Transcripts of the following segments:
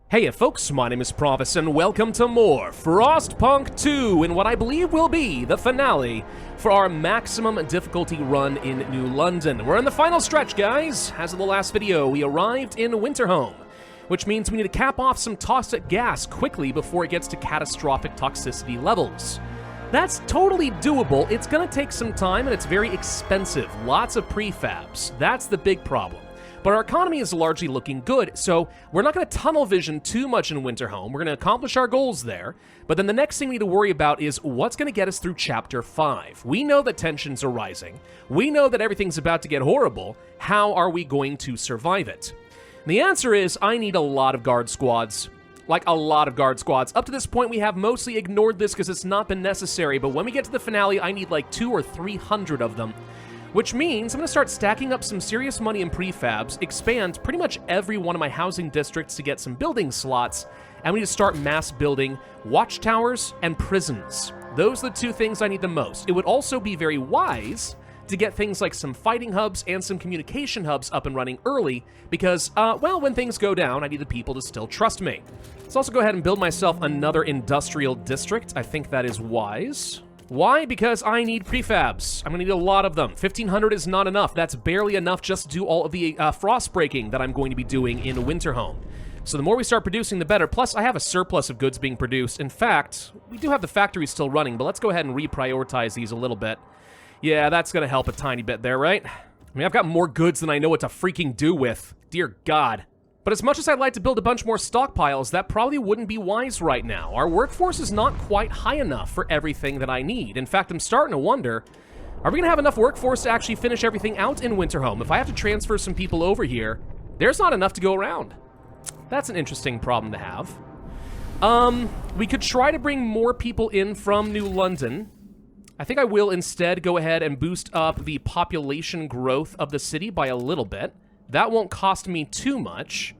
Hey folks, my name is Pravus and welcome to more Frostpunk 2 in what I believe will be the finale for our maximum difficulty run in New London. We're in the final stretch, guys. As of the last video, we arrived in Winterhome, which means we need to cap off some toxic gas quickly before it gets to catastrophic toxicity levels. That's totally doable. It's gonna take some time and it's very expensive. Lots of prefabs. That's the big problem. But our economy is largely looking good, so we're not going to tunnel vision too much in Winterhome. We're going to accomplish our goals there, but then the next thing we need to worry about is what's going to get us through Chapter 5. We know that tensions are rising. We know that everything's about to get horrible. How are we going to survive it? And the answer is I need a lot of guard squads. Like, a lot of guard squads. Up to this point, we have mostly ignored this because it's not been necessary, but when we get to the finale, I need like 200 or 300 of them. Which means I'm going to start stacking up some serious money in prefabs, expand pretty much every one of my housing districts to get some building slots, and we need to start mass building watchtowers and prisons. Those are the two things I need the most. It would also be very wise to get things like some fighting hubs and some communication hubs up and running early, because, well, when things go down, I need the people to still trust me. Let's also go ahead and build myself another industrial district. I think that is wise. Why? Because I need prefabs. I'm gonna need a lot of them. 1,500 is not enough. That's barely enough just to do all of the frost breaking that I'm going to be doing in Winterhome. So the more we start producing, the better. Plus, I have a surplus of goods being produced. In fact, we do have the factories still running, but let's go ahead and reprioritize these a little bit. Yeah, that's gonna help a tiny bit there, right? I mean, I've got more goods than I know what to freaking do with. Dear God. But as much as I'd like to build a bunch more stockpiles, that probably wouldn't be wise right now. Our workforce is not quite high enough for everything that I need. In fact, I'm starting to wonder, are we gonna have enough workforce to actually finish everything out in Winterhome? If I have to transfer some people over here, there's not enough to go around. That's an interesting problem to have. We could try to bring more people in from New London. I think I will instead go ahead and boost up the population growth of the city by a little bit. That won't cost me too much.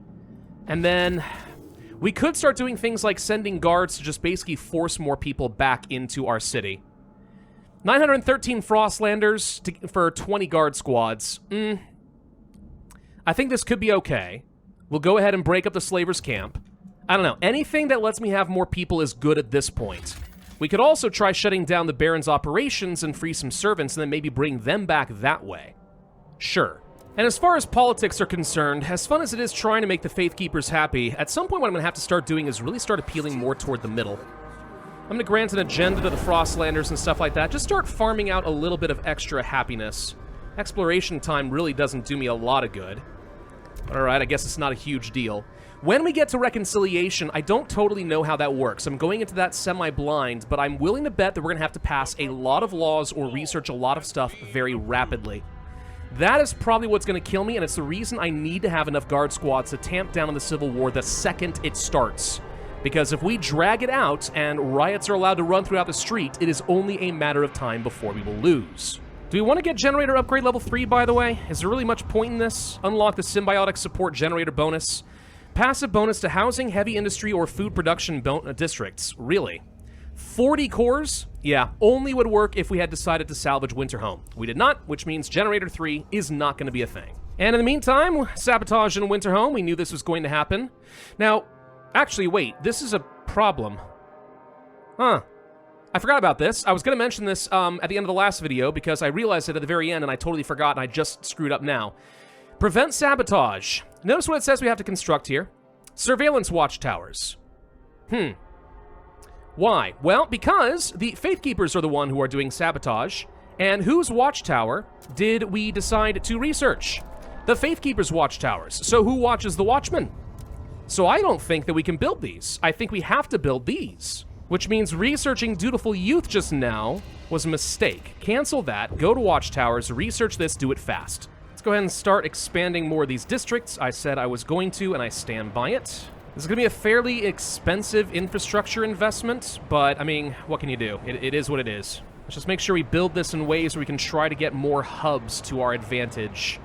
And then we could start doing things like sending guards to just basically force more people back into our city. 913 Frostlanders for 20 guard squads. I think this could be okay. We'll go ahead and break up the slavers' camp. I don't know. Anything that lets me have more people is good at this point. We could also try shutting down the Baron's operations and free some servants and then maybe bring them back that way. Sure. And as far as politics are concerned, as fun as it is trying to make the Faithkeepers happy, at some point what I'm going to have to start doing is really start appealing more toward the middle. I'm going to grant an agenda to the Frostlanders and stuff like that. Just start farming out a little bit of extra happiness. Exploration time really doesn't do me a lot of good. Alright, I guess it's not a huge deal. When we get to reconciliation, I don't totally know how that works. I'm going into that semi-blind, but I'm willing to bet that we're going to have to pass a lot of laws or research a lot of stuff very rapidly. That is probably what's going to kill me, and it's the reason I need to have enough guard squads to tamp down on the Civil War the second it starts. Because if we drag it out and riots are allowed to run throughout the street, it is only a matter of time before we will lose. Do we want to get generator upgrade level 3, by the way? Is there really much point in this? Unlock the symbiotic support generator bonus. Passive bonus to housing, heavy industry, or food production districts. Really? 40 cores? Yeah, only would work if we had decided to salvage Winterhome. We did not, which means Generator 3 is not going to be a thing. And in the meantime, sabotage in Winterhome. We knew this was going to happen. Now, actually, wait, this is a problem. Huh. I forgot about this. I was going to mention this at the end of the last video because I realized it at the very end and I totally forgot and I just screwed up now. Prevent sabotage. Notice what it says we have to construct here. Surveillance watchtowers. Why? Well, because the Faithkeepers are the one who are doing sabotage, and whose watchtower did we decide to research? The Faithkeepers' watchtowers. So who watches the Watchmen? So I don't think that we can build these. I think we have to build these, which means researching Dutiful Youth just now was a mistake. Cancel that, go to watchtowers, research this, do it fast. Let's go ahead and start expanding more of these districts. I said I was going to, and I stand by it. This is going to be a fairly expensive infrastructure investment, but, I mean, what can you do? It is what it is. Let's just make sure we build this in ways where we can try to get more hubs to our advantage.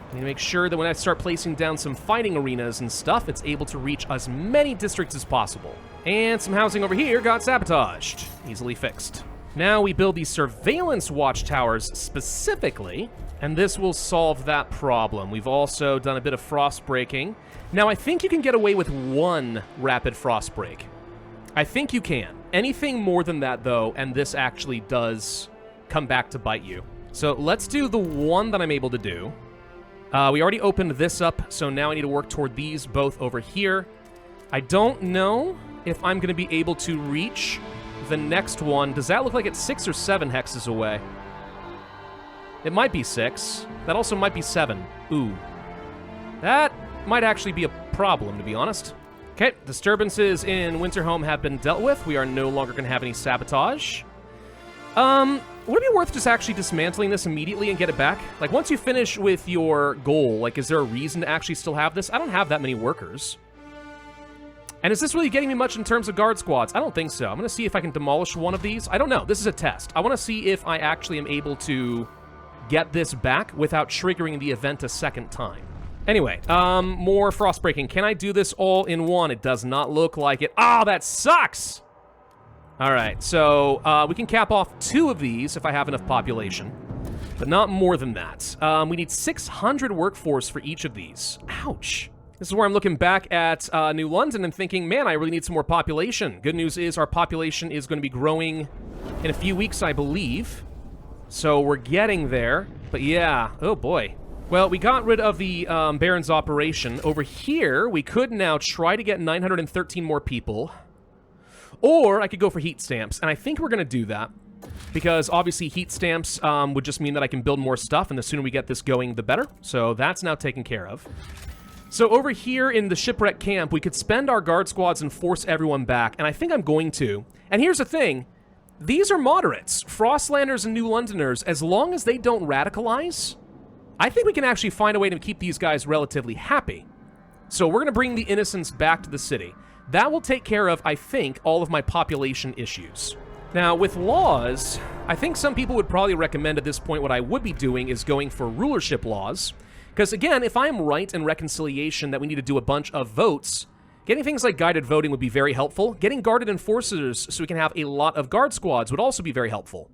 I need to make sure that when I start placing down some fighting arenas and stuff, it's able to reach as many districts as possible. And some housing over here got sabotaged. Easily fixed. Now we build these surveillance watchtowers specifically, and this will solve that problem. We've also done a bit of frost breaking. Now, I think you can get away with 1 rapid frost break. I think you can. Anything more than that, though, and this actually does come back to bite you. So let's do the 1 that I'm able to do. We already opened this up, so now I need to work toward these both over here. I don't know if I'm going to be able to reach the next one. Does that look like it's 6 or 7 hexes away? It might be 6. That also might be 7. Ooh. That might actually be a problem, to be honest. Okay, disturbances in Winterhome have been dealt with. We are no longer going to have any sabotage. Would it be worth just actually dismantling this immediately and get it back? Like, once you finish with your goal, like, is there a reason to actually still have this? I don't have that many workers. And is this really getting me much in terms of guard squads? I don't think so. I'm going to see if I can demolish one of these. I don't know. This is a test. I want to see if I actually am able to get this back without triggering the event a second time. Anyway, more frost breaking. Can I do this all in one? It does not look like it. Oh, that sucks! All right, so we can cap off 2 of these if I have enough population, but not more than that. We need 600 workforce for each of these. Ouch. This is where I'm looking back at New London and thinking, man, I really need some more population. Good news is our population is going to be growing in a few weeks, I believe. So we're getting there. But yeah, oh boy. Well, we got rid of the Baron's operation. Over here, we could now try to get 913 more people. Or I could go for heat stamps, and I think we're going to do that. Because obviously heat stamps would just mean that I can build more stuff, and the sooner we get this going, the better. So that's now taken care of. So over here in the shipwreck camp, we could spend our guard squads and force everyone back, and I think I'm going to. And here's the thing. These are moderates, Frostlanders and New Londoners. As long as they don't radicalize, I think we can actually find a way to keep these guys relatively happy. So we're going to bring the innocents back to the city. That will take care of, I think, all of my population issues. Now, with laws, I think some people would probably recommend at this point what I would be doing is going for rulership laws. Because again, if I am right in reconciliation that we need to do a bunch of votes, getting things like guided voting would be very helpful. Getting guarded enforcers so we can have a lot of guard squads would also be very helpful.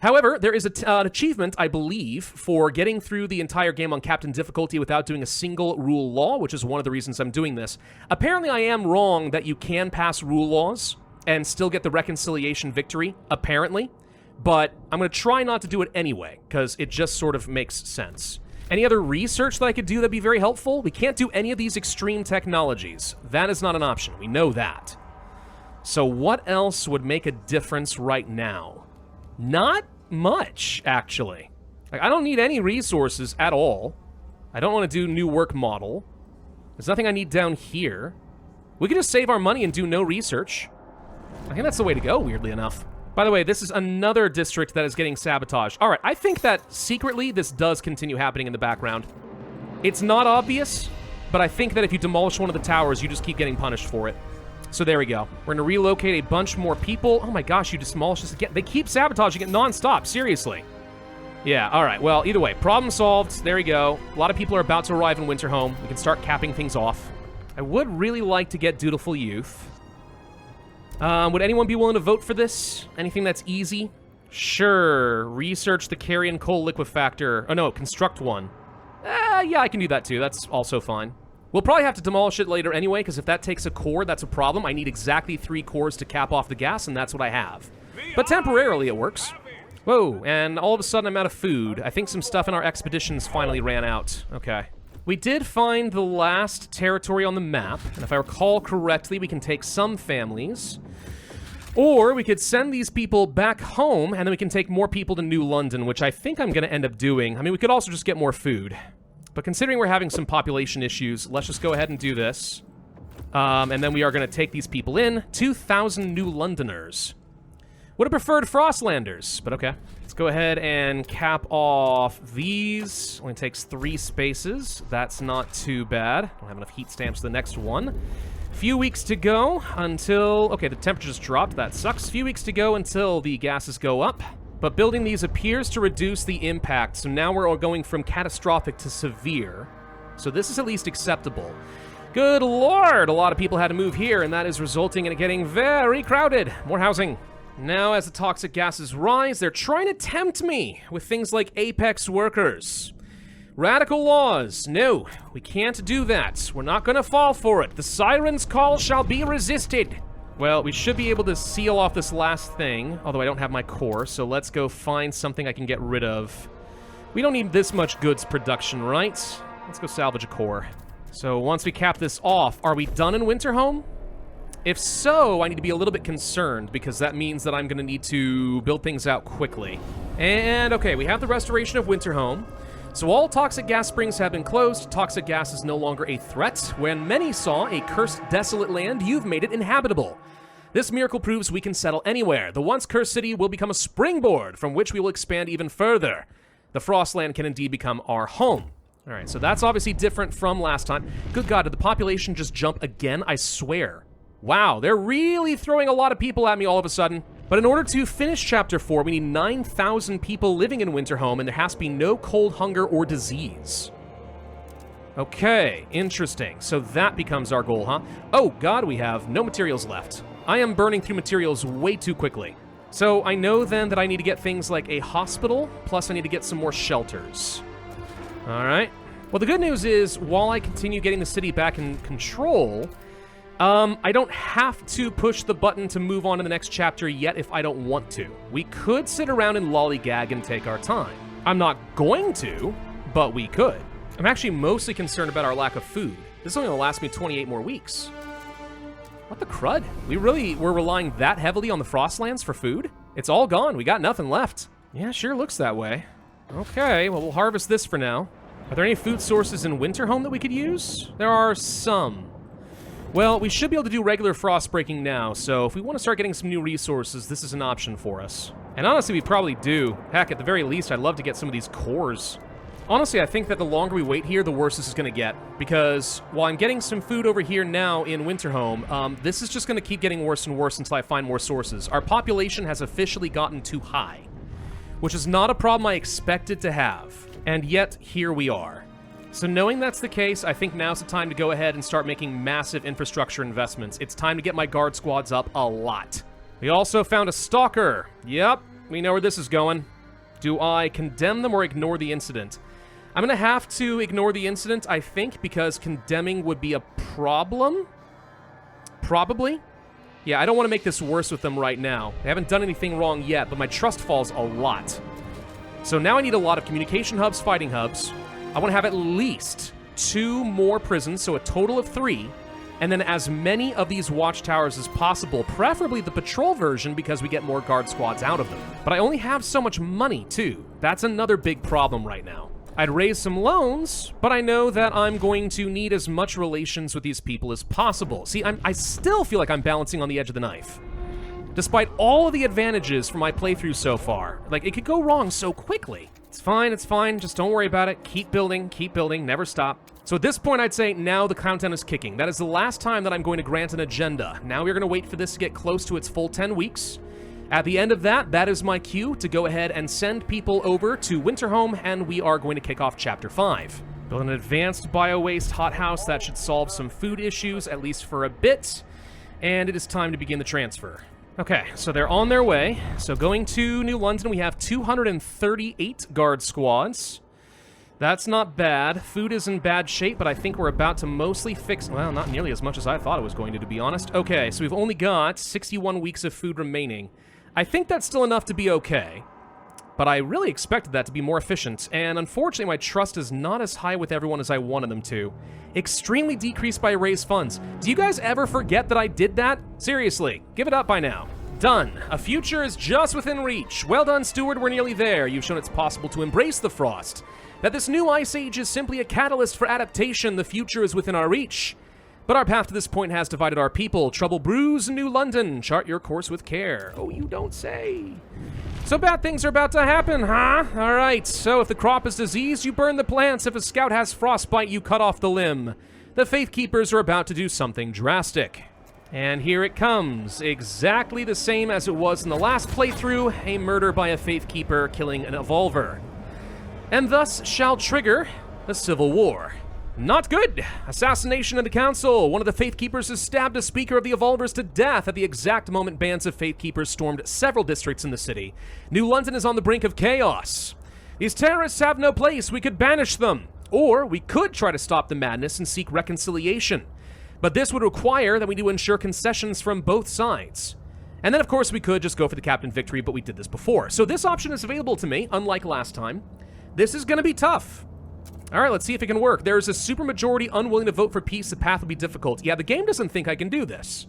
However, there is an achievement, I believe, for getting through the entire game on Captain difficulty without doing a single rule law, which is one of the reasons I'm doing this. Apparently, I am wrong that you can pass rule laws and still get the reconciliation victory, apparently. But I'm going to try not to do it anyway, because it just sort of makes sense. Any other research that I could do that'd be very helpful? We can't do any of these extreme technologies. That is not an option. We know that. So what else would make a difference right now? Not much, actually. Like, I don't need any resources at all. I don't want to do new work model. There's nothing I need down here. We could just save our money and do no research. I think that's the way to go, weirdly enough. By the way, this is another district that is getting sabotaged. All right, I think that secretly this does continue happening in the background. It's not obvious, but I think that if you demolish one of the towers, you just keep getting punished for it. So there we go. We're going to relocate a bunch more people. Oh my gosh, you demolished this again. They keep sabotaging it nonstop, seriously. Yeah, all right. Well, either way, problem solved. There we go. A lot of people are about to arrive in Winterhome. We can start capping things off. I would really like to get Dutiful Youth. Would anyone be willing to vote for this? Anything that's easy? Sure. Research the carrion coal liquefactor. Oh, no, construct one. Yeah, I can do that too. That's also fine. We'll probably have to demolish it later anyway, because if that takes a core, that's a problem. I need exactly 3 cores to cap off the gas, and that's what I have. But temporarily, it works. Whoa, and all of a sudden I'm out of food. I think some stuff in our expeditions finally ran out. Okay. We did find the last territory on the map, and if I recall correctly, we can take some families. Or we could send these people back home, and then we can take more people to New London, which I think I'm going to end up doing. I mean, we could also just get more food. But considering we're having some population issues, let's just go ahead and do this. And then we are going to take these people in. 2,000 New Londoners. Would have preferred Frostlanders, but okay. Let's go ahead and cap off these. Only takes 3 spaces. That's not too bad. Don't have enough heat stamps for the next one. Few weeks to go until... Okay, the temperature just dropped. That sucks. Few weeks to go until the gases go up. But building these appears to reduce the impact, so now we're all going from catastrophic to severe. So this is at least acceptable. Good lord! A lot of people had to move here, and that is resulting in it getting very crowded. More housing. Now, as the toxic gases rise, they're trying to tempt me with things like apex workers. Radical laws. No, we can't do that. We're not gonna fall for it. The siren's call shall be resisted. Well, we should be able to seal off this last thing, although I don't have my core, so let's go find something I can get rid of. We don't need this much goods production, right? Let's go salvage a core. So once we cap this off, are we done in Winterhome? If so, I need to be a little bit concerned, because that means that I'm going to need to build things out quickly. And, okay, we have the restoration of Winterhome. So all toxic gas springs have been closed. Toxic gas is no longer a threat. When many saw a cursed, desolate land, you've made it inhabitable. This miracle proves we can settle anywhere. The once cursed city will become a springboard from which we will expand even further. The Frostland can indeed become our home. All right, so that's obviously different from last time. Good God, did the population just jump again? I swear. Wow, they're really throwing a lot of people at me all of a sudden. But in order to finish Chapter 4, we need 9,000 people living in Winterhome, and there has to be no cold, hunger, or disease. Okay, interesting. So that becomes our goal, huh? Oh, God, we have no materials left. I am burning through materials way too quickly. So I know then that I need to get things like a hospital, plus I need to get some more shelters. All right. Well, the good news is, while I continue getting the city back in control, I don't have to push the button to move on to the next chapter yet if I don't want to. We could sit around and lollygag and take our time. I'm not going to, but we could. I'm actually mostly concerned about our lack of food. This is only going to last me 28 more weeks. What the crud? We're relying that heavily on the Frostlands for food? It's all gone. We got nothing left. Yeah, sure looks that way. Okay, well, we'll harvest this for now. Are there any food sources in Winterhome that we could use? There are some. Well, we should be able to do regular frost breaking now, so if we want to start getting some new resources, this is an option for us. And honestly, we probably do. Heck, at the very least, I'd love to get some of these cores. Honestly, I think that the longer we wait here, the worse this is going to get. Because while I'm getting some food over here now in Winterhome, this is just going to keep getting worse and worse until I find more sources. Our population has officially gotten too high, which is not a problem I expected to have. And yet, here we are. So knowing that's the case, I think now's the time to go ahead and start making massive infrastructure investments. It's time to get my guard squads up a lot. We also found a stalker. Yep, we know where this is going. Do I condemn them or ignore the incident? I'm gonna have to ignore the incident, I think, because condemning would be a problem. Probably. Yeah, I don't want to make this worse with them right now. They haven't done anything wrong yet, but my trust falls a lot. So now I need a lot of communication hubs, fighting hubs. I want to have at least 2 more prisons, so a total of 3, and then as many of these watchtowers as possible, preferably the patrol version because we get more guard squads out of them. But I only have so much money, too. That's another big problem right now. I'd raise some loans, but I know that I'm going to need as much relations with these people as possible. See, I still feel like I'm balancing on the edge of the knife. Despite all of the advantages from my playthrough so far, like, it could go wrong so quickly. It's fine, just don't worry about it. Keep building, never stop. So at this point, I'd say now the countdown is kicking. That is the last time that I'm going to grant an agenda. Now we're going to wait for this to get close to its full 10 weeks. At the end of that, that is my cue to go ahead and send people over to Winterhome, and we are going to kick off Chapter 5. Build an advanced bio-waste hothouse that should solve some food issues, at least for a bit, and it is time to begin the transfer. Okay, so they're on their way. So going to New London, we have 238 guard squads. That's not bad. Food is in bad shape, but I think we're about to mostly fix... Well, not nearly as much as I thought it was going to be honest. Okay, so we've only got 61 weeks of food remaining. I think that's still enough to be okay, but I really expected that to be more efficient, and unfortunately my trust is not as high with everyone as I wanted them to. Extremely decreased by raised funds. Do you guys ever forget that I did that? Seriously, give it up by now. Done. A future is just within reach. Well done, Steward, we're nearly there. You've shown it's possible to embrace the frost. That this new ice age is simply a catalyst for adaptation. The future is within our reach. But our path to this point has divided our people. Trouble brews in New London. Chart your course with care. Oh, you don't say. So bad things are about to happen, huh? All right, so if the crop is diseased, you burn the plants. If a scout has frostbite, you cut off the limb. The Faith Keepers are about to do something drastic. And here it comes. Exactly the same as it was in the last playthrough, a murder by a Faith Keeper killing an Evolver. And thus shall trigger the Civil War. Not good. Assassination of the council. One of the Faith Keepers has stabbed a speaker of the Evolvers to death at the exact moment bands of Faith Keepers stormed several districts in the city. New London is on the brink of chaos. These terrorists have no place. We could banish them. Or we could try to stop the madness and seek reconciliation. But this would require that we do ensure concessions from both sides. And then, of course, we could just go for the Captain Victory, but we did this before. So this option is available to me, unlike last time. This is going to be tough. All right, let's see if it can work. There is a supermajority unwilling to vote for peace. The path will be difficult. Yeah, the game doesn't think I can do this.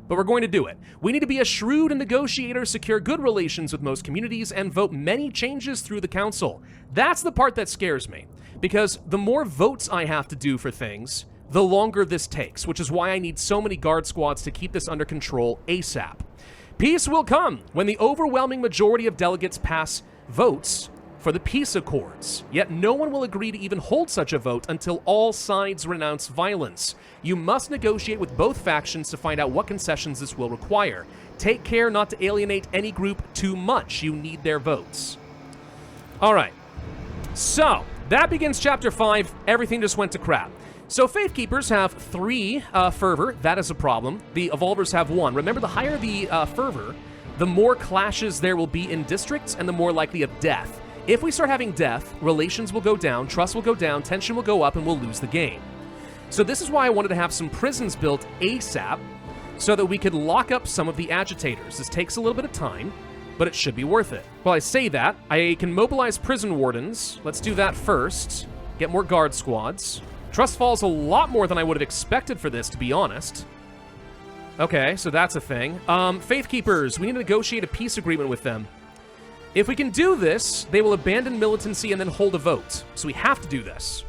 But we're going to do it. We need to be a shrewd negotiator, secure good relations with most communities, and vote many changes through the council. That's the part that scares me. Because the more votes I have to do for things, the longer this takes, which is why I need so many guard squads to keep this under control ASAP. Peace will come when the overwhelming majority of delegates pass votes for the peace accords. Yet no one will agree to even hold such a vote until all sides renounce violence. You must negotiate with both factions to find out what concessions this will require. Take care not to alienate any group too much. You need their votes. All right. So, that begins Chapter 5. Everything just went to crap. So Faith Keepers have 3 fervor. That is a problem. The Evolvers have 1. Remember, the higher the fervor, the more clashes there will be in districts and the more likely of death. If we start having death, relations will go down, trust will go down, tension will go up, and we'll lose the game. So this is why I wanted to have some prisons built ASAP, so that we could lock up some of the agitators. This takes a little bit of time, but it should be worth it. Well, I say that. I can mobilize prison wardens. Let's do that first. Get more guard squads. Trust falls a lot more than I would have expected for this, to be honest. Okay, so that's a thing. Faith Keepers, we need to negotiate a peace agreement with them. If we can do this, they will abandon militancy and then hold a vote. So we have to do this.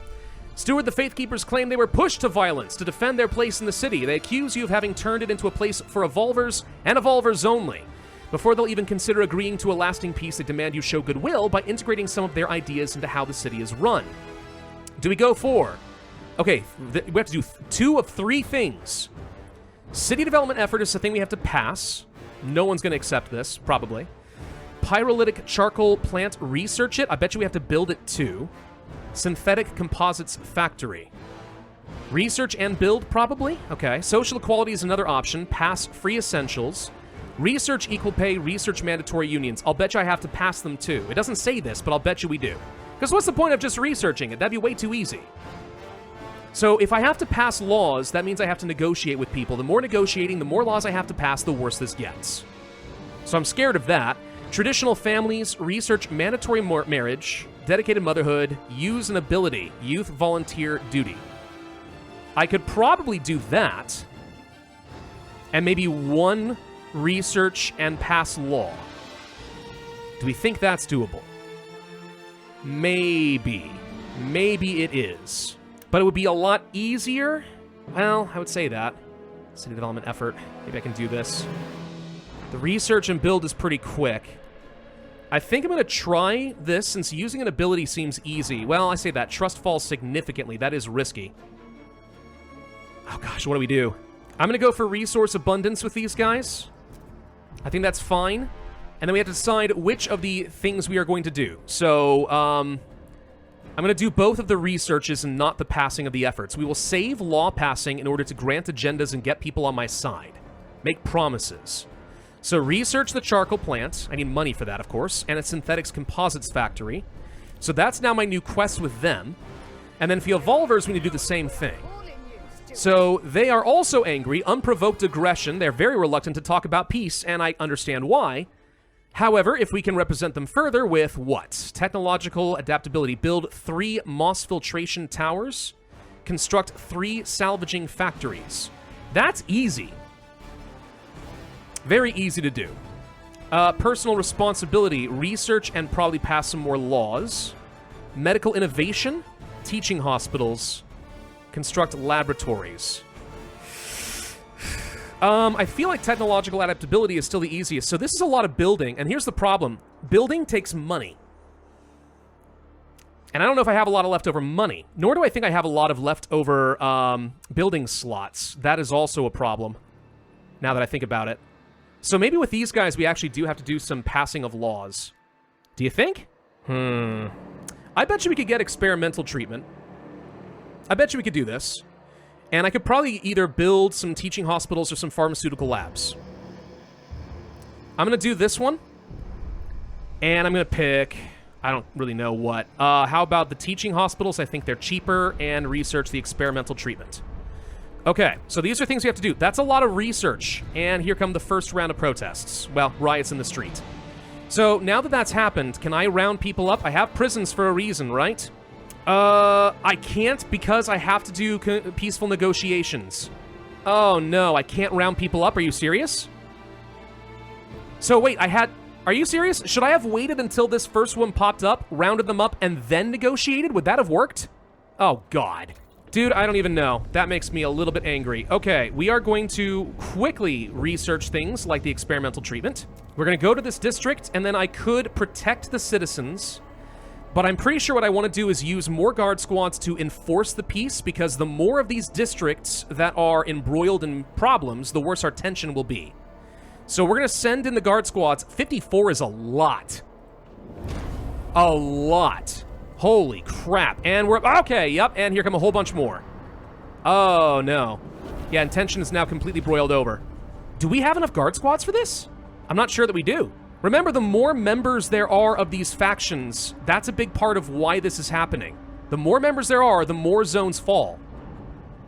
Steward, the Faith Keepers claim they were pushed to violence to defend their place in the city. They accuse you of having turned it into a place for Evolvers and Evolvers only. Before they'll even consider agreeing to a lasting peace, they demand you show goodwill by integrating some of their ideas into how the city is run. Do we go for? Okay, we have to do 2 of 3 things. City development effort is the thing we have to pass. No one's going to accept this, probably. Pyrolytic charcoal plant, research it. I bet you we have to build it too. Synthetic composites factory. Research and build, probably. Okay. Social equality is another option. Pass free essentials. Research equal pay, research mandatory unions. I'll bet you I have to pass them too. It doesn't say this, but I'll bet you we do. Because what's the point of just researching it? That'd be way too easy. So if I have to pass laws, that means I have to negotiate with people. The more negotiating, the more laws I have to pass, the worse this gets. So I'm scared of that. Traditional families, research mandatory marriage, dedicated motherhood, use and ability, youth volunteer duty. I could probably do that, and maybe 1 research and pass law. Do we think that's doable? Maybe. Maybe it is. But it would be a lot easier. Well, I would say that. City development effort. Maybe I can do this. The research and build is pretty quick. I think I'm going to try this since using an ability seems easy. Well, I say that. Trust falls significantly. That is risky. Oh gosh, what do we do? I'm going to go for resource abundance with these guys. I think that's fine. And then we have to decide which of the things we are going to do. So, I'm going to do both of the researches and not the passing of the efforts. We will save law passing in order to grant agendas and get people on my side. Make promises. So research the charcoal plant. I need money for that, of course. And a synthetics composites factory. So that's now my new quest with them. And then for the Evolvers, we need to do the same thing. So they are also angry, unprovoked aggression. They're very reluctant to talk about peace, and I understand why. However, if we can represent them further with what? Technological adaptability. Build 3 moss filtration towers. Construct 3 salvaging factories. That's easy. Very easy to do. Personal responsibility. Research and probably pass some more laws. Medical innovation. Teaching hospitals. Construct laboratories. I feel like technological adaptability is still the easiest. So this is a lot of building, and here's the problem. Building takes money. And I don't know if I have a lot of leftover money, nor do I think I have a lot of leftover building slots. That is also a problem, now that I think about it. So maybe with these guys, we actually do have to do some passing of laws. Do you think? I bet you we could get experimental treatment. I bet you we could do this. And I could probably either build some teaching hospitals or some pharmaceutical labs. I'm going to do this one. And I'm going to pick... I don't really know what. How about the teaching hospitals? I think they're cheaper. And research the experimental treatment. Okay, so these are things we have to do. That's a lot of research. And here come the first round of protests. Well, riots in the street. So now that that's happened, can I round people up? I have prisons for a reason, right? I can't because I have to do peaceful negotiations. Oh no, I can't round people up. Are you serious? So wait, are you serious? Should I have waited until this first one popped up, rounded them up, and then negotiated? Would that have worked? Oh god. Dude, I don't even know. That makes me a little bit angry. Okay, we are going to quickly research things like the experimental treatment. We're going to go to this district, and then I could protect the citizens. But I'm pretty sure what I want to do is use more guard squads to enforce the peace, because the more of these districts that are embroiled in problems, the worse our tension will be. So we're going to send in the guard squads. 54 is a lot. A lot. Holy crap. And we're... Okay, yep, and here come a whole bunch more. Oh, no. Yeah, and tension is now completely broiled over. Do we have enough guard squads for this? I'm not sure that we do. Remember, the more members there are of these factions, that's a big part of why this is happening. The more members there are, the more zones fall.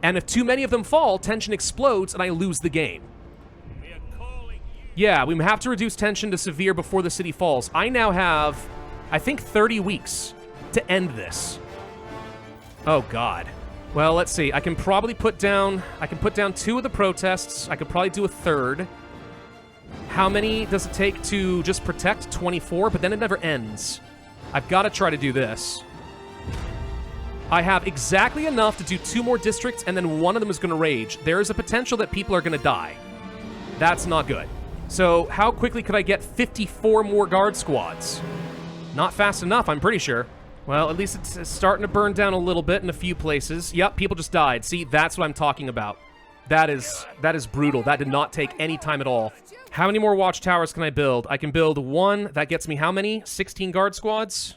And if too many of them fall, tension explodes and I lose the game. Yeah, we have to reduce tension to severe before the city falls. I now have, I think, 30 weeks to end this. Oh, God. Well, let's see. I can probably put down 2 of the protests. I could probably do a third. How many does it take to just protect? 24, but then it never ends. I've got to try to do this. I have exactly enough to do 2 more districts, and then one of them is going to rage. There is a potential that people are going to die. That's not good. So how quickly could I get 54 more guard squads? Not fast enough, I'm pretty sure. Well, at least it's starting to burn down a little bit in a few places. Yep, people just died. See, that's what I'm talking about. That is brutal. That did not take any time at all. How many more watchtowers can I build? I can build 1. That gets me how many? 16 guard squads?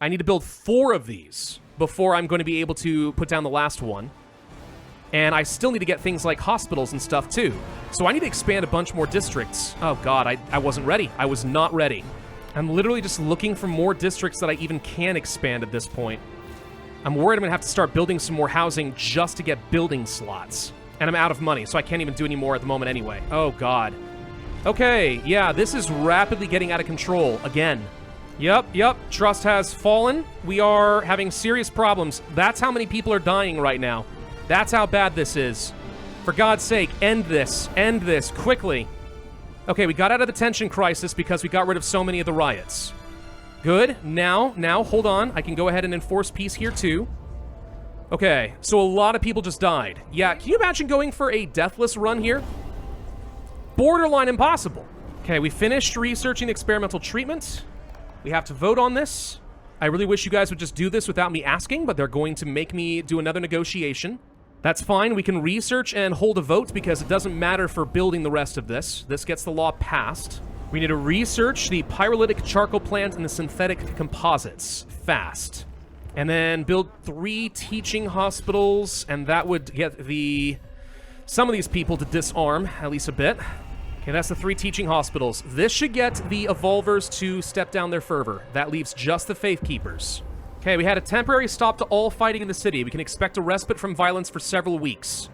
I need to build 4 of these before I'm going to be able to put down the last one. And I still need to get things like hospitals and stuff too. So I need to expand a bunch more districts. Oh god, I wasn't ready. I was not ready. I'm literally just looking for more districts that I even can expand at this point. I'm worried I'm going to have to start building some more housing just to get building slots. And I'm out of money, so I can't even do any more at the moment anyway. Oh god. Okay, yeah, this is rapidly getting out of control again. Yep, trust has fallen. We are having serious problems. That's how many people are dying right now. That's how bad this is. For God's sake, end this quickly. Okay, we got out of the tension crisis because we got rid of so many of the riots. Good, now, hold on. I can go ahead and enforce peace here too. Okay, so a lot of people just died. Yeah, can you imagine going for a deathless run here? Borderline impossible. Okay, we finished researching the experimental treatment. We have to vote on this. I really wish you guys would just do this without me asking, but they're going to make me do another negotiation. That's fine. We can research and hold a vote because it doesn't matter for building the rest of this. This gets the law passed. We need to research the pyrolytic charcoal plant and the synthetic composites fast. And then build 3 teaching hospitals, and that would get some of these people to disarm, at least a bit. Okay, that's the 3 teaching hospitals. This should get the evolvers to step down their fervor. That leaves just the faith keepers. Okay, we had a temporary stop to all fighting in the city. We can expect a respite from violence for several weeks.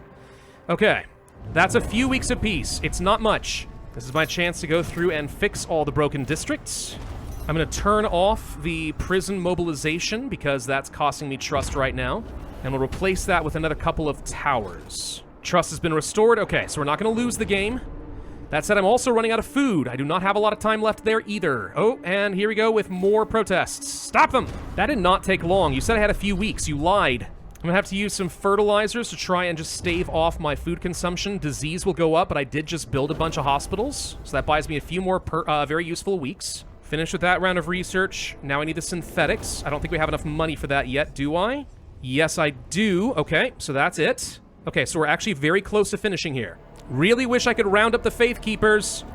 Okay, that's a few weeks of peace. It's not much. This is my chance to go through and fix all the broken districts. I'm going to turn off the prison mobilization because that's costing me trust right now. And we'll replace that with another couple of towers. Trust has been restored. Okay, so we're not going to lose the game. That said, I'm also running out of food. I do not have a lot of time left there either. Oh, and here we go with more protests. Stop them! That did not take long. You said I had a few weeks. You lied. I'm gonna have to use some fertilizers to try and just stave off my food consumption. Disease will go up, but I did just build a bunch of hospitals, so that buys me a few more very useful weeks. Finished with that round of research. Now I need the synthetics. I don't think we have enough money for that yet, do I? Yes, I do. Okay, so that's it. Okay, so we're actually very close to finishing here. Really wish I could round up the Faith Keepers.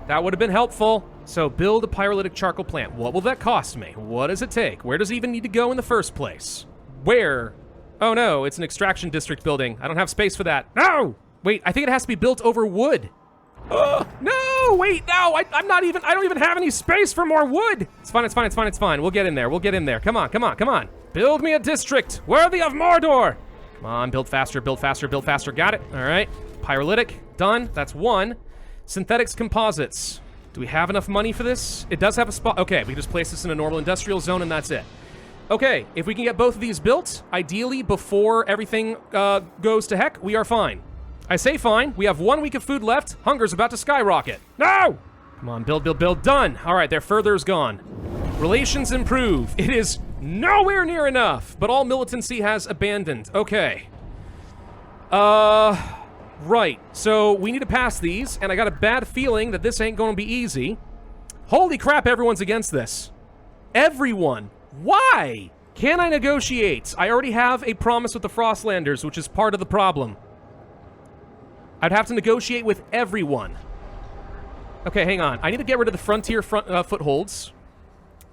That would have been helpful. So build a pyrolytic charcoal plant. What will that cost me? What does it take? Where does it even need to go in the first place? Where Oh no, it's an extraction district building. I don't have space for that. No! Wait, I think it has to be built over wood. No, wait, no, I don't even have any space for more wood. It's fine. We'll get in there. Come on. Build me a district worthy of Mordor. Come on, build faster. Got it. All right. Pyrolytic, done. That's one. Synthetics composites. Do we have enough money for this? It does have a spot. Okay, we can just place this in a normal industrial zone and that's it. Okay, if we can get both of these built, ideally before everything goes to heck, we are fine. I say fine. We have 1 week of food left. Hunger's about to skyrocket. No! Come on, build. Done. All right, their further's gone. Relations improve. It is nowhere near enough, but all militancy has abandoned. Okay. Right. So we need to pass these, and I got a bad feeling that this ain't going to be easy. Holy crap, everyone's against this. Everyone. Why? Can I negotiate? I already have a promise with the Frostlanders, which is part of the problem. I'd have to negotiate with everyone. Okay, hang on. I need to get rid of the frontier footholds.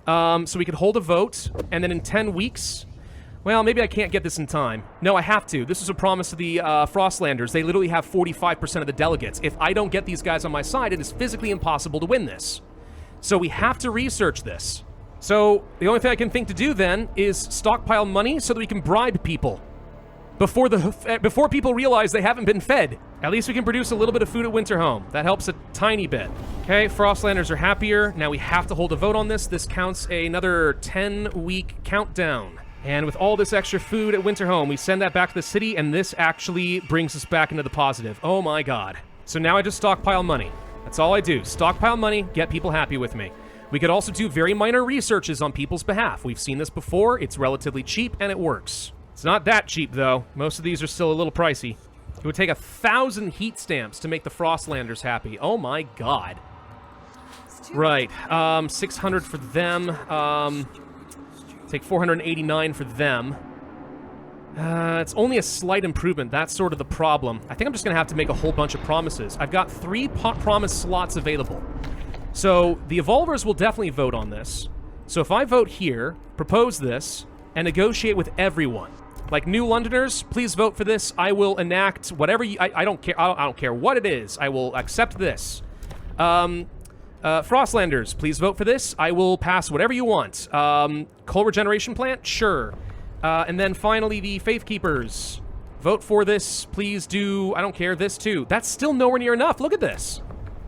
So we could hold a vote, and then in 10 weeks... Well, maybe I can't get this in time. No, I have to. This is a promise to the Frostlanders. They literally have 45% of the delegates. If I don't get these guys on my side, it is physically impossible to win this. So we have to research this. So the only thing I can think to do then is stockpile money so that we can bribe people. Before people realize they haven't been fed. At least we can produce a little bit of food at Winterhome. That helps a tiny bit. Okay, Frostlanders are happier. Now we have to hold a vote on this. This counts another 10-week countdown. And with all this extra food at Winterhome, we send that back to the city, and this actually brings us back into the positive. Oh my god. So now I just stockpile money. That's all I do. Stockpile money, get people happy with me. We could also do very minor researches on people's behalf. We've seen this before. It's relatively cheap, and it works. It's not that cheap, though. Most of these are still a little pricey. It would take 1,000 heat stamps to make the Frostlanders happy. Oh my god. Right. 600 for them. Take 489 for them. It's only a slight improvement. That's sort of the problem. I think I'm just going to have to make a whole bunch of promises. I've got 3 promise slots available. So the Evolvers will definitely vote on this. So if I vote here, propose this, and negotiate with everyone. Like, New Londoners, please vote for this. I will enact whatever you... I don't care. I don't care what it is. I will accept this. Frostlanders, please vote for this. I will pass whatever you want. Coal regeneration plant? Sure. And then finally, the Faith Keepers. Vote for this. Please do, I don't care, this too. That's still nowhere near enough. Look at this.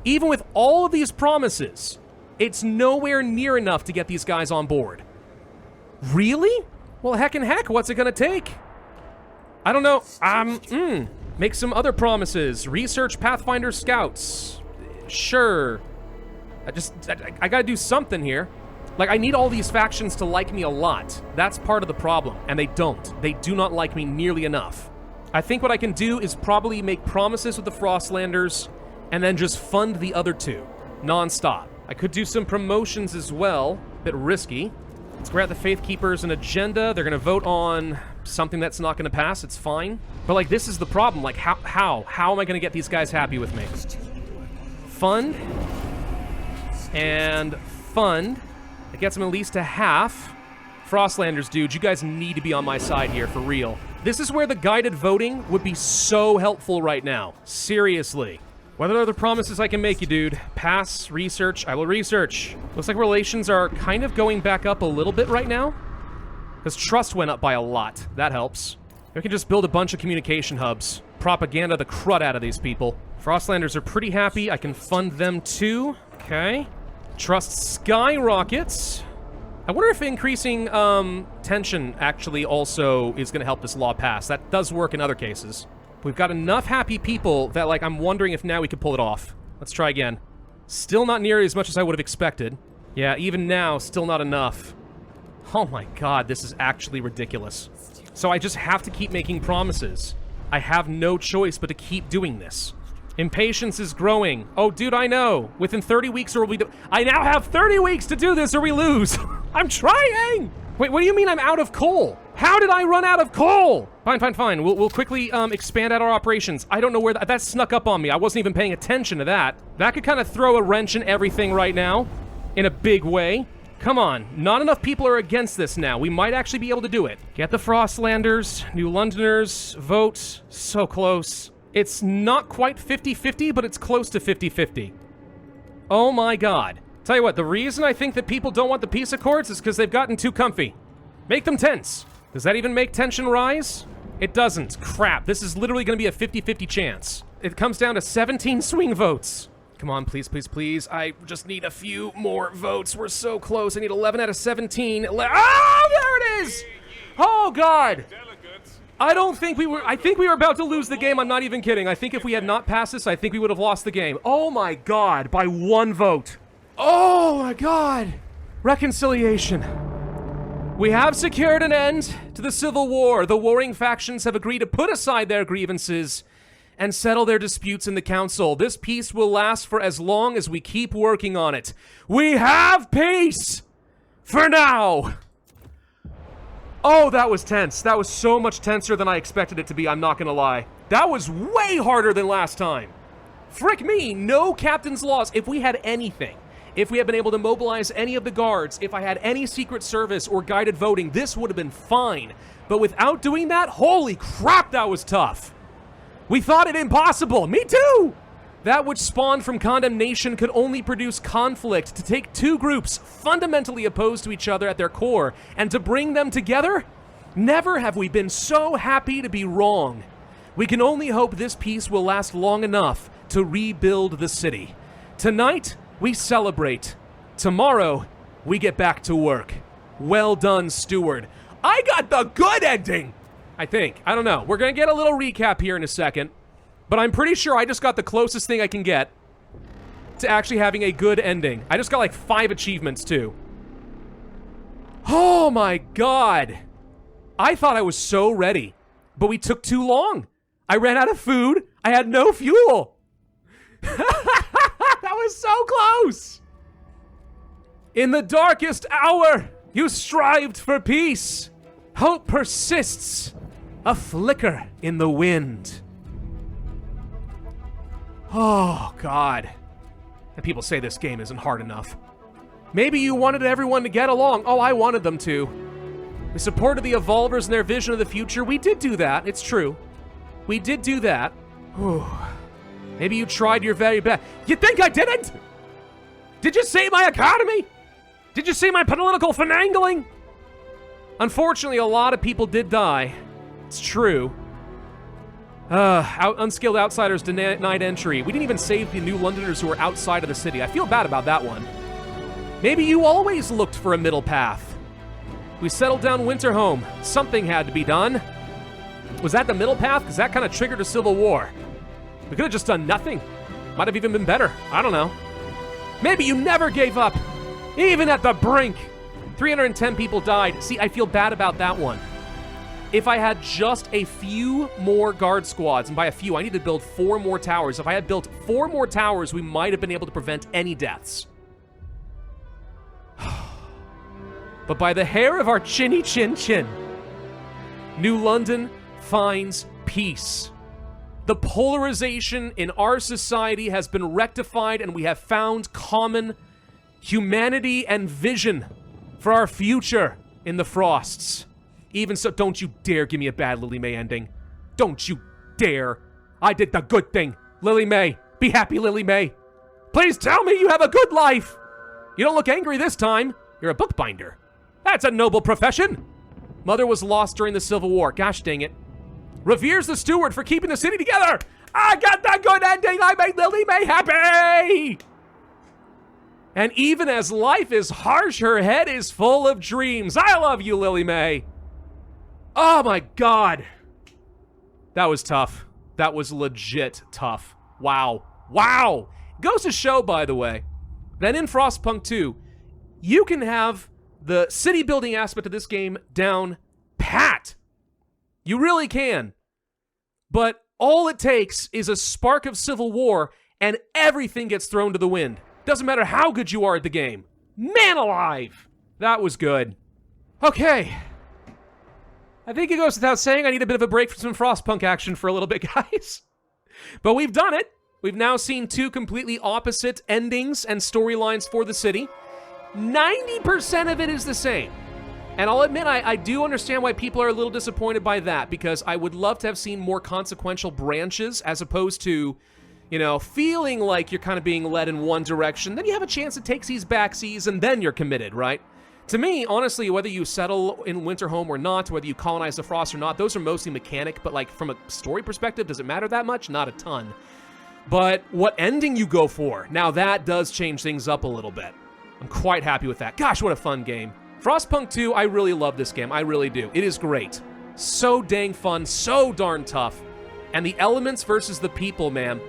Even with all of these promises, it's nowhere near enough to get these guys on board. Really? Well, heck and heck, what's it gonna take? I don't know. Make some other promises. Research Pathfinder Scouts. Sure. I gotta do something here. Like, I need all these factions to like me a lot. That's part of the problem, and they don't. They do not like me nearly enough. I think what I can do is probably make promises with the Frostlanders, and then just fund the other two, non-stop. I could do some promotions as well, a bit risky. Let's grant the Faith Keepers an agenda. They're gonna vote on something that's not gonna pass, it's fine. But like, this is the problem, like how am I gonna get these guys happy with me? Fund. And fund. It gets them at least a half. Frostlanders, dude, you guys need to be on my side here, for real. This is where the guided voting would be so helpful right now. Seriously. What other promises I can make you, dude? Pass, research, I will research. Looks like relations are kind of going back up a little bit right now. Because trust went up by a lot. That helps. We can just build a bunch of communication hubs. Propaganda the crud out of these people. Frostlanders are pretty happy. I can fund them too. Okay. Trust skyrockets. I wonder if increasing tension actually also is going to help this law pass. That does work in other cases. We've got enough happy people that, like, I'm wondering if now we could pull it off. Let's try again. Still not nearly as much as I would have expected. Yeah, even now, still not enough. Oh my god, this is actually ridiculous. So I just have to keep making promises. I have no choice but to keep doing this. Impatience is growing. Oh, dude, I know. Within 30 weeks or we do... I now have 30 weeks to do this or we lose. I'm trying! Wait, what do you mean I'm out of coal? How did I run out of coal? Fine. We'll quickly expand out our operations. I don't know where that snuck up on me. I wasn't even paying attention to that. That could kind of throw a wrench in everything right now. In a big way. Come on, not enough people are against this now. We might actually be able to do it. Get the Frostlanders, New Londoners, vote. So close. It's not quite 50-50, but it's close to 50-50. Oh my god. Tell you what, the reason I think that people don't want the peace accords is because they've gotten too comfy. Make them tense. Does that even make tension rise? It doesn't. Crap, this is literally going to be a 50-50 chance. It comes down to 17 swing votes. Come on, please, please, please. I just need a few more votes. We're so close. I need 11 out of 17. Oh, there it is! Oh, God. I think we were about to lose the game. I'm not even kidding. I think if we had not passed this, I think we would have lost the game. Oh, my God. By 1 vote. Oh, my God. Reconciliation. We have secured an end to the Civil War. The warring factions have agreed to put aside their grievances and settle their disputes in the council. This peace will last for as long as we keep working on it. We have peace! For now! Oh, that was tense. That was so much tenser than I expected it to be, I'm not gonna lie. That was way harder than last time. Frick me, no captain's loss. If we had anything, if we had been able to mobilize any of the guards, if I had any secret service or guided voting, this would have been fine. But without doing that, holy crap, that was tough. We thought it impossible. Me too! That which spawned from condemnation could only produce conflict. To take two groups fundamentally opposed to each other at their core and to bring them together? Never have we been so happy to be wrong. We can only hope this peace will last long enough to rebuild the city. Tonight, we celebrate. Tomorrow, we get back to work. Well done, Steward. I got the good ending! I think. I don't know. We're gonna get a little recap here in a second. But I'm pretty sure I just got the closest thing I can get to actually having a good ending. I just got like 5 achievements, too. Oh my god! I thought I was so ready. But we took too long. I ran out of food. I had no fuel. That was so close! In the darkest hour, you strived for peace. Hope persists. A flicker in the wind. Oh, God. And people say this game isn't hard enough. Maybe you wanted everyone to get along. Oh, I wanted them to. We supported the Evolvers and their vision of the future. We did do that. It's true. We did do that. Whew. Maybe you tried your very best. You think I didn't? Did you see my economy? Did you see my political finagling? Unfortunately, a lot of people did die. It's true. Unskilled outsiders denied entry. We didn't even save the New Londoners who were outside of the city. I feel bad about that one. Maybe you always looked for a middle path. We settled down Winterhome. Something had to be done. Was that the middle path? Because that kind of triggered a civil war. We could have just done nothing. Might have even been better. I don't know. Maybe you never gave up. Even at the brink. 310 people died. See, I feel bad about that one. If I had just a few more guard squads, and by a few, I need to build 4 more towers. If I had built 4 more towers, we might have been able to prevent any deaths. But by the hair of our chinny chin chin, New London finds peace. The polarization in our society has been rectified, and we have found common humanity and vision for our future in the Frosts. Even so, don't you dare give me a bad Lily May ending. Don't you dare. I did the good thing. Lily May. Be happy, Lily May. Please tell me you have a good life. You don't look angry this time. You're a bookbinder. That's a noble profession. Mother was lost during the Civil War. Gosh dang it. Reveres the steward for keeping the city together. I got the good ending. I made Lily May happy. And even as life is harsh, her head is full of dreams. I love you, Lily May. Oh my god. That was tough. That was legit tough. Wow. Wow. Goes to show, by the way, that in Frostpunk 2, you can have the city building aspect of this game down pat. You really can. But all it takes is a spark of civil war and everything gets thrown to the wind. Doesn't matter how good you are at the game. Man alive! That was good. Okay. I think it goes without saying I need a bit of a break from some Frostpunk action for a little bit, guys. But we've done it. We've now seen 2 completely opposite endings and storylines for the city. 90% of it is the same. And I'll admit, I do understand why people are a little disappointed by that, because I would love to have seen more consequential branches as opposed to, you know, feeling like you're kind of being led in one direction. Then you have a chance to take these backseas, and then you're committed, right? To me, honestly, whether you settle in Winterhome or not, whether you colonize the Frost or not, those are mostly mechanic, but like from a story perspective, does it matter that much? Not a ton. But what ending you go for, now that does change things up a little bit. I'm quite happy with that. Gosh, what a fun game. Frostpunk 2, I really love this game. I really do. It is great. So dang fun, so darn tough. And the elements versus the people, man,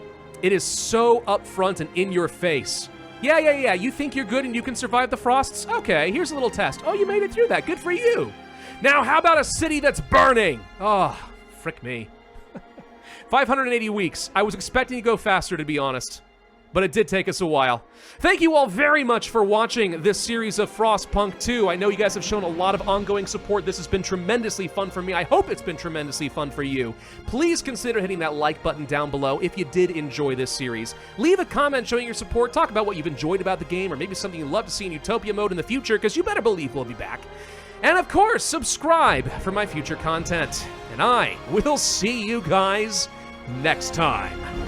it is so upfront and in your face. Yeah, you think you're good and you can survive the frosts? Okay, here's a little test. Oh, you made it through that. Good for you. Now, how about a city that's burning? Oh, frick me. 580 weeks. I was expecting to go faster, to be honest, but it did take us a while. Thank you all very much for watching this series of Frostpunk 2. I know you guys have shown a lot of ongoing support. This has been tremendously fun for me. I hope it's been tremendously fun for you. Please consider hitting that like button down below if you did enjoy this series. Leave a comment showing your support. Talk about what you've enjoyed about the game, or maybe something you'd love to see in Utopia mode in the future, because you better believe we'll be back. And of course, subscribe for my future content. And I will see you guys next time.